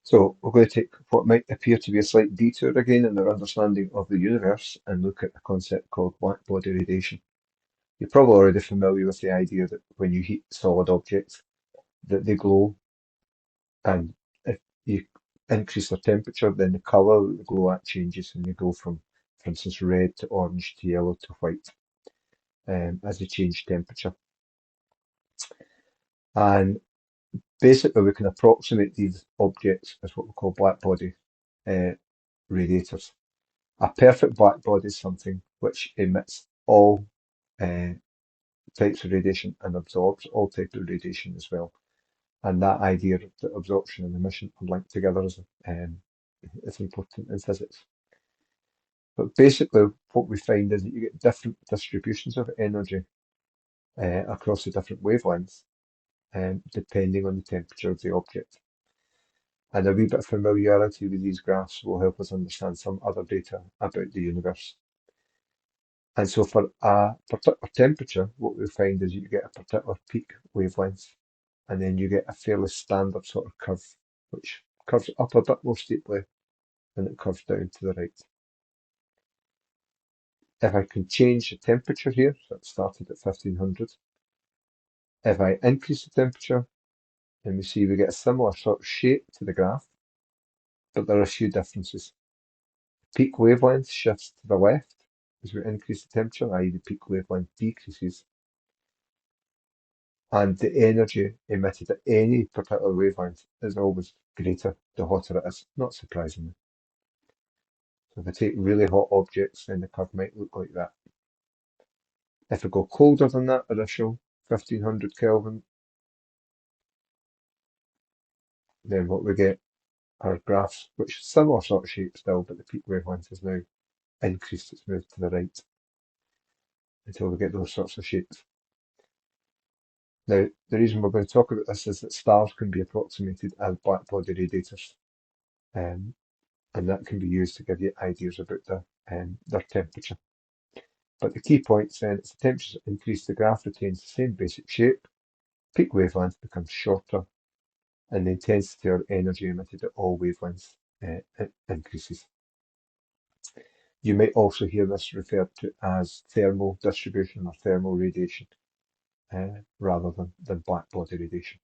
So we're going to take what might appear to be a slight detour again in our understanding of the universe and look at a concept called black body radiation. You're probably already familiar with the idea that when you heat solid objects, that they glow, and if you increase their temperature, then the colour that they glow at changes, and you go from, for instance, red to orange to yellow to white as they change temperature. And basically, we can approximate these objects as what we call black body uh, radiators. A perfect black body is something which emits all uh, types of radiation and absorbs all types of radiation as well. And that idea that absorption and emission are linked together is important in physics. But basically, what we find is that you get different distributions of energy across the different wavelengths, depending on the temperature of the object. And a wee bit of familiarity with these graphs will help us understand some other data about the universe. And so for a particular temperature, what we find is you get a particular peak wavelength, and then you get a fairly standard sort of curve, which curves up a bit more steeply than it curves down to the right. If I can change the temperature here, so it started at 1500, if I increase the temperature, then we see we get a similar sort of shape to the graph, but there are a few differences. Peak wavelength shifts to the left as we increase the temperature, i.e. the peak wavelength decreases, and the energy emitted at any particular wavelength is always greater the hotter it is, not surprisingly. So if I take really hot objects, then the curve might look like that. If I go colder than that initial 1500 Kelvin, then what we get are graphs which similar sort of shape still, but the peak wavelength has now increased, it's moved to the right until we get those sorts of shapes. Now, the reason we're going to talk about this is that stars can be approximated as black body radiators, um, and that can be used to give you ideas about their temperature. But the key points then is the temperature increase, the graph retains the same basic shape, peak wavelength becomes shorter, and the intensity or energy emitted at all wavelengths increases. You might also hear this referred to as thermal distribution or thermal radiation rather than black body radiation.